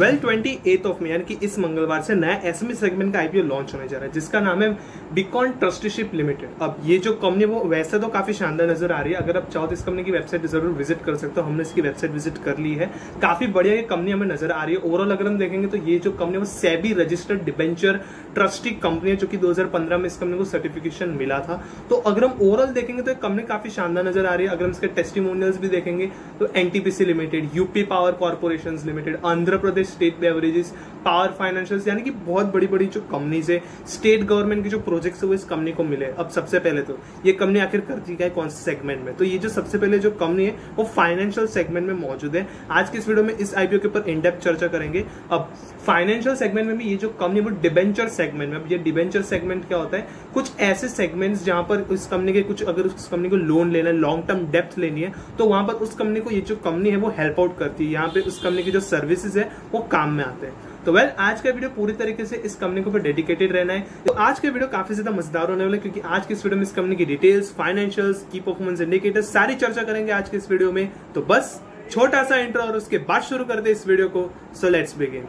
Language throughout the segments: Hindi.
28 ऑफ मई यानी कि इस मंगलवार से नया एसएमई सेगमेंट का आईपीओ लॉन्च होने जा रहा है, जिसका नाम है बीकॉन ट्रस्टीशिप लिमिटेड। अब ये जो कंपनी वो वैसे तो काफी शानदार नजर आ रही है, अगर आप चाहो तो इस कंपनी की वेबसाइट जरूर विजिट कर सकते हो। हमने इसकी वेबसाइट विजिट कर ली है, काफी बढ़िया ये कंपनी हमें नजर आ रही है। ओवरऑल अगर हम देखेंगे तो ये जो कंपनी वो SEBI registered debenture trustee company है, जो कि 2015 में इस कंपनी को सर्टिफिकेशन मिला था। तो अगर हम ओवरऑल देखेंगे तो कंपनी काफी शानदार नजर आ रही है। अगर हम इसके टेस्टिमोनियल्स भी देखेंगे तो NTPC limited, UP power corporation limited, Andhra Pradesh state beverages, power financial, यानी कि बहुत बड़ी बड़ी जो कंपनीज है, स्टेट गवर्नमेंट के जो प्रोजेक्ट्स है वो इस कंपनी को मिले। अब सबसे पहले तो ये कंपनी आखिर करती क्या है, कौन से सेगमेंट में? तो ये जो सबसे पहले जो कंपनी है वो फाइनेंशियल सेगमेंट में मौजूद है। आज के इस वीडियो में इस आईपीओ के ऊपर इन डेप्थ चर्चा करेंगे। अब फाइनेंशियल सेगमेंट में भी ये जो कंपनी वो डिबेंचर सेगमेंट में। अब ये डिबेंचर सेगमेंट क्या होता है? कुछ ऐसे सेगमेंट्स जहां पर उस कंपनी के कुछ, अगर उस कंपनी को लोन लेना है, लॉन्ग टर्म डेप्थ लेनी है, तो वहां पर उस कंपनी को ये जो कंपनी है वो हेल्प आउट करती है। यहाँ पे उस कंपनी की जो सर्विसेज है वो काम में आते हैं। तो आज का वीडियो पूरी तरीके से इस कंपनी के ऊपर डेडिकेटेड रहना है। तो आज का वीडियो काफी ज्यादा मजेदार होने वाला है, क्योंकि आज की इस वीडियो में इस कंपनी की डिटेल्स, फाइनेंशियल्स, की परफॉर्मेंस इंडिकेटर्स सारी चर्चा करेंगे आज के इस वीडियो में। तो बस छोटा सा इंट्रो और उसके बाद शुरू करते हैं इस वीडियो को। So let's begin.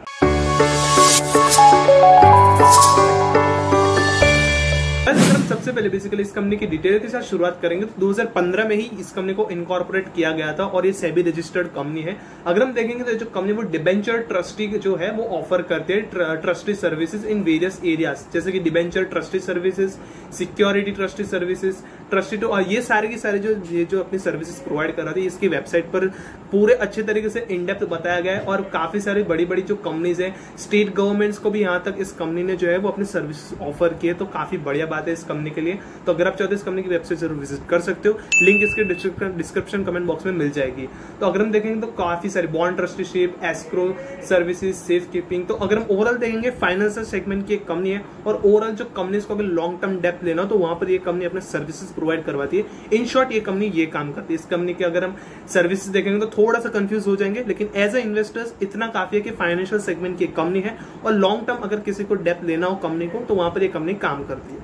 अगर हम सबसे पहले बेसिकली इस कंपनी की डिटेल के साथ शुरुआत करेंगे तो 2015 में ही इस कंपनी को इनकॉर्पोरेट किया गया था और ये सेबी रजिस्टर्ड कंपनी है। अगर हम देखेंगे तो जो कंपनी वो डिबेंचर ट्रस्टी जो है वो ऑफर करते हैं trustee services in various areas, जैसे कि debenture trustee services, security trustee services, trustee too, और ये सारे की सारे जो अपनी सर्विसेज प्रोवाइड कर रहा था, इसकी वेबसाइट पर पूरे अच्छे तरीके से इन डेप्थ बताया गया है। और काफी सारी बड़ी बड़ी जो कंपनीज है, स्टेट गवर्नमेंट्स को भी यहाँ तक इस कंपनी ने जो है वो अपनी सर्विस ऑफर की है। तो काफी बढ़िया बात है इस कंपनी के लिए। तो अगर आप चाहते हो इस कंपनी की वेबसाइट जरूर विजिट कर सकते हो, लिंक इसके डिस्क्रिप्शन कमेंट बॉक्स में मिल जाएगी। तो अगर हम देखेंगे तो काफी सारी bond trusteeship, escrow services, safe keeping. तो अगर हम ओवरऑल देखेंगे फाइनेंशियल सेगमेंट की एक कंपनी है, और ओवरऑल जो कंपनीज को अगर लॉन्ग टर्म डेप्थ लेना तो वहां पर ये कंपनी अपने सर्विसेज प्रोवाइड करवाती है। इन शॉर्ट ये कंपनी ये काम करती है। इस कंपनी के अगर हम सर्विसेज देखेंगे तो थोड़ा सा कंफ्यूज हो जाएंगे, लेकिन एज ए इन्वेस्टर्स इतना काफी है कि फाइनेंशियल सेगमेंट की एक कंपनी है और लॉन्ग टर्म अगर किसी को डेप्थ लेना हो कंपनी को, तो वहां पर ये कंपनी काम करती है।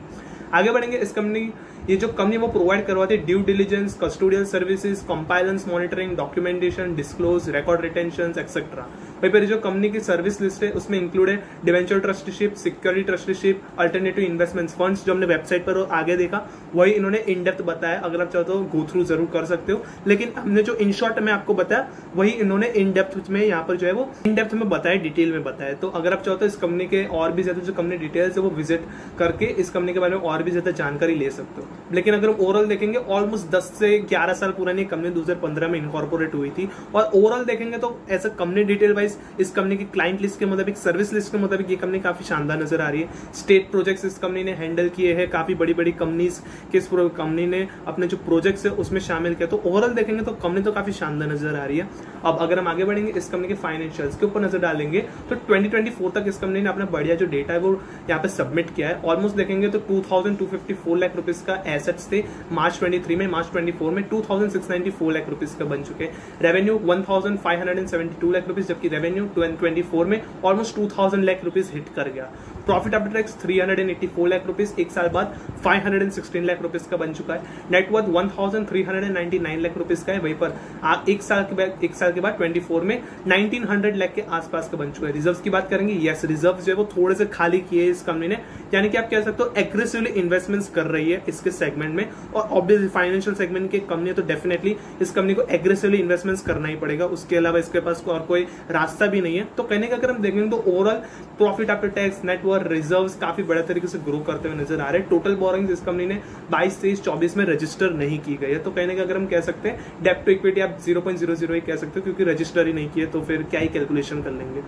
आगे बढ़ेंगे। इस कंपनी ये जो कंपनी वो प्रोवाइड करवाती है due diligence, custodial services, compliance monitoring, documentation, disclose, record retention etcetera. वहीं पर जो कंपनी की सर्विस लिस्ट है उसमें इंक्लूड है debenture trusteeship, security trusteeship, alternative investment funds, जो हमने वेबसाइट पर आगे देखा वही इन्होंने इन डेप्थ बताया। अगर आप चाहते हो गो थ्रू जरूर कर सकते हो, लेकिन हमने जो इन शॉर्ट में आपको बताया वही इन्होंने इन डेप्थ में यहाँ पर जो है वो इन डेप्थ में बताया, डिटेल में बताया। तो अगर आप चाहते हो इस कंपनी के और भी ज्यादा जो कंपनी डिटेल्स है वो विजिट करके इस कंपनी के बारे में और भी ज्यादा जानकारी ले सकते हो। लेकिन अगर हम ओवरऑल देखेंगे, ऑलमोस्ट 10 से 11 साल पुरानी कंपनी 2015 में इनकॉर्पोरेट हुई थी। और ओवरऑल देखेंगे तो ऐसा कंपनी डिटेल वाइज इस कंपनी की क्लाइंट लिस्ट के मुताबिक, सर्विस लिस्ट के मुताबिक ये कंपनी काफी शानदार नजर आ रही है। स्टेट प्रोजेक्ट्स इस कंपनी ने हैंडल किए हैं, काफी बड़ी बड़ी कंपनीज के कंपनी ने अपने जो प्रोजेक्ट्स है उसमें शामिल किया। तो ओवरऑल देखेंगे तो कंपनी तो काफी शानदार नजर आ रही है। अब अगर हम आगे बढ़ेंगे, इस कंपनी के फाइनेंशियल्स के ऊपर नजर डालेंगे तो 2024 तक इस कंपनी ने अपना बढ़िया जो डेटा है वो यहाँ पे सबमिट किया है। ऑलमोस्ट देखेंगे तो 2254 लाख रुपीज का एसेट्स थे मार्च 23 में। मार्च 24 में 2694 लाख रुपीज का बन चुके हैं। रेवेन्यू 1572 लाख रुपीज, जबकि रेवेन्यू 2024 में ऑलमोस्ट 2000 लाख रुपीज हिट कर गया। Profit after tax 384 lakh rupees, एक साल बाद 516 लाख रुपीज का बन चुका है। नेटवर्थ 1399 लाख रुपीज का है। वहीं पर एक साल के बाद 24 में 1900 लाख के आसपास का बन चुका है। रिजर्व्स की बात करेंगे, यस रिजर्व्स जो है वो थोड़े से खाली किए इस कंपनी ने, यानी कि आप कह सकते हो एग्रेसिवली इन्वेस्टमेंट्स कर रही है इसके सेगमेंट में। और ऑब्वियसली फाइनेंशियल सेगमेंट की कंपनी है तो डेफिनेटली इस कंपनी को एग्रेसिवली इन्वेस्टमेंट्स करना ही पड़ेगा, उसके अलावा इसके पास और कोई रास्ता भी नहीं है। तो कहने का अगर हम देखेंगे तो overall profit after tax, net worth, reserves काफी बड़े तरीके से ग्रो करते हुए नजर आ रहे हैं। टोटल बोरिंग्स इस कंपनी ने 22, 23, 24 में रजिस्टर नहीं की गई है। तो कहने का अगर हम कह सकते हैं डेब्ट टू इक्विटी आप 0.00 कह सकते हो, क्योंकि रजिस्टर ही नहीं किए तो फिर क्या ही कैलकुलेशन कर लेंगे।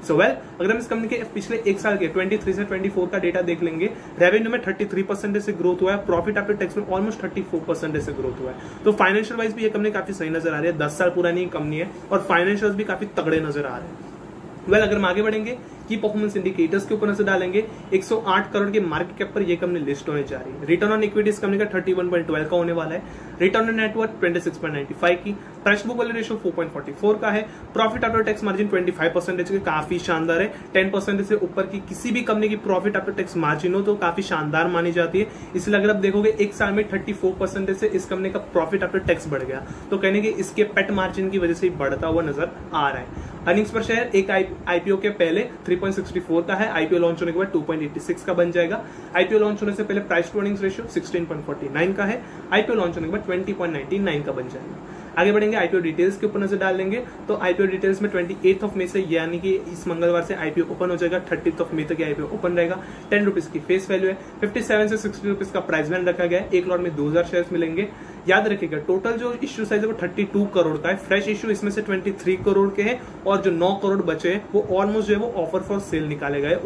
सो अगर हम इस कंपनी के पिछले एक साल के 23 से 24 का डेटा देख लेंगे, रेवेन्यू में 33% से ग्रोथ हुआ है, प्रॉफिट आफ्टर टैक्स में ऑलमोस्ट 34% से ग्रोथ हुआ है। तो फाइनेंशियल वाइज भी ये कंपनी काफी सही नजर आ रही है। 10 साल पुरानी कंपनी है और फाइनेंशियल भी काफी तगड़े नजर आ रहे हैं। अगर हम आगे बढ़ेंगे की परफॉर्मेंस इंडिकेटर्स के ऊपर नजर डालेंगे, 108 करोड़ के मार्केट कैप पर यह कंपनी लिस्ट होने जा रही है। रिटर्न ऑन इक्विटी इस कंपनी का 31.12 का होने वाला है। रिटर्न ऑन नेटवर्थ 26.95 की, प्राइस बुक वैल्यू रेशियो 4.44 का है। प्रॉफिट आफ्टर टैक्स मार्जिन 25% के काफी शानदार है। 10% से ऊपर की किसी भी कंपनी की प्रॉफिट आफ्टर टैक्स मार्जिन हो तो काफी शानदार मानी जाती है। इसलिए अगर आप देखोगे एक साल में 34% से इस कंपनी का प्रॉफिट आफ्टर टैक्स बढ़ गया, तो कहने के इसके पेट मार्जिन की वजह से बढ़ता हुआ नजर आ रहा है। अर्निंग्स पर शेयर एक आईपीओ के पहले 3.64 का है, आईपीओ लॉन्च होने के बाद 2.86 का बन जाएगा। आईपीओ लॉन्च होने से पहले प्राइस टू अर्निंग्स रेशियो 16.49 का है, आईपीओ लॉन्च होने के बाद 20.99 का बन जाएगा। आगे बढ़ेंगे, आईपीओ डिटेल्स के ऊपर नजर डाल लेंगे। तो आईपीओ डिटेल्स में 28 मई से यानी कि इस मंगलवार से आईपीओ ओपन हो जाएगा, 30 मई तक आईपीओ ओपन रहेगा। 10 रुपीज की फेस वैल्यू है, 57 से 60 रुपीज का प्राइस बैंड रखा गया है। एक लॉट में 2000 शेयर्स मिलेंगे। याद रखिएगा टोटल जो इश्यू साइज है वो 32 करोड़ का है। फ्रेश इश्यू इसमें से 23 करोड़ के हैं और जो 9 करोड़ बचे हैं वो ऑलमोस्ट जो है वो ऑफर फॉर सेल निकाले गए,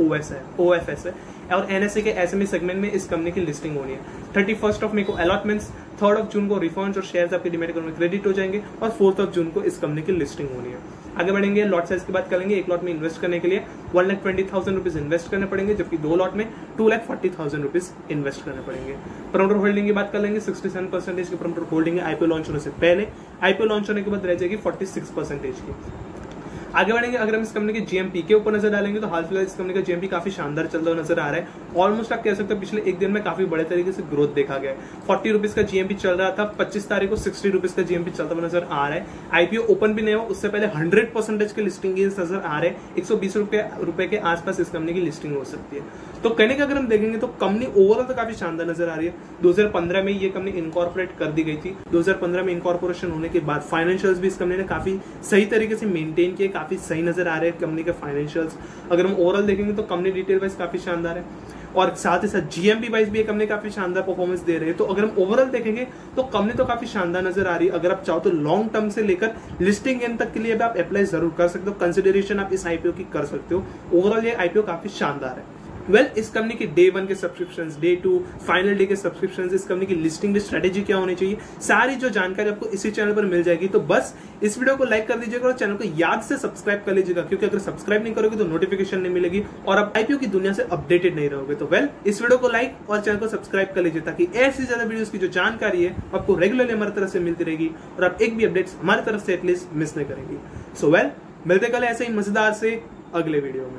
ओएफएस है। और एनएसए के एसएमई सेगमेंट में इस कंपनी की लिस्टिंग होनी है। 31 मई को अलॉटमेंट्स, 3 जून को रिफंड और शेयर्स आपके डीमैट अकाउंट में क्रेडिट हो जाएंगे और 4 जून को इस कंपनी की लिस्टिंग होनी है। आगे बढ़ेंगे, लॉट साइज की बात करेंगे। एक लॉट में इन्वेस्ट करने के लिए 1,20,000 रुपीज इन्वेस्ट करने पड़ेंगे, जबकि 2 लॉट में 2,40,000 रुपीज इन्वेस्ट करने पड़ेंगे। प्रमोटर होल्डिंग की बात कर लेंगे, 67% की प्रमोटर होल्डिंग है आईपीओ लॉन्च होने से पहले। आईपीओ लॉन्च होने के बाद रह जाएगी 46% की। आगे बढ़ेंगे, अगर हम इस कंपनी के जीएमपी के ऊपर नजर डालेंगे तो हाल फिलहाल इस कंपनी का जीएमपी काफी शानदार चलता हुआ नजर आ रहा है। ऑलमोस्ट आप कह सकते हैं पिछले एक दिन में काफी बड़े तरीके से ग्रोथ देखा गया है। 40 रुपीज का जीएमपी चल रहा था, 25 तारीख को 60 रुपीज का जीएमपी चलता हुआ नजर आ रहा है। आईपीओ ओपन भी नहीं हुआ, उससे पहले 100% के लिस्टिंग नजर आ रहे हैं। 120 रुपए के आसपास इस कंपनी की लिस्टिंग हो सकती है। तो कहने का अगर हम देखेंगे तो कंपनी ओवरऑल तो काफी शानदार नजर आ रही है। 2015 में ये कंपनी इनकॉर्पोरेट कर दी गई थी। 2015 में इनकॉर्पोरेशन होने के बाद फाइनेंशियल्स भी इस कंपनी ने काफी सही तरीके से मेंटेन किए, काफी सही नजर आ रहे हैं कंपनी के फाइनेंशियल्स। अगर हम ओवरऑल देखेंगे तो कंपनी डिटेल वाइज काफी शानदार है और साथ ही साथ जीएमपी वाइज भी कंपनी काफी शानदार परफॉर्मेंस दे रहे हैं। तो अगर हम ओवरऑल देखेंगे तो कंपनी तो काफी शानदार नजर आ रही है। अगर आप चाहो तो लॉन्ग टर्म से लेकर लिस्टिंग एंड तक के लिए आप अप्लाई जरूर कर सकते हो, कंसिडरेशन आप इस आईपीओ की कर सकते हो। ओवरऑल ये आईपीओ काफी शानदार है। इस कंपनी के डे 1 के सब्सक्रिप्शन, डे 2, फाइनल डे के सब्सक्रिप्शन, इस कंपनी की लिस्टिंग स्ट्रेटेजी क्या होनी चाहिए, सारी जो जानकारी आपको इसी चैनल पर मिल जाएगी। तो बस इस वीडियो को लाइक कर दीजिएगा और चैनल को याद से सब्सक्राइब कर लीजिएगा, क्योंकि अगर सब्सक्राइब नहीं करोगे तो नोटिफिकेशन नहीं मिलेगी और आप आईपीओ की दुनिया से अपडेटेड नहीं रहोगे। तो इस वीडियो को लाइक और चैनल को सब्सक्राइब कर लीजिए ताकि ऐसी ज्यादा वीडियोस की जो जानकारी है आपको रेगुलरली हमारी तरफ से मिलती रहेगी और आप एक भी अपडेट्स हमारी तरफ से एटलीस्ट मिस नहीं करेंगी। मिलते कल ऐसे ही मजेदार से अगले वीडियो में।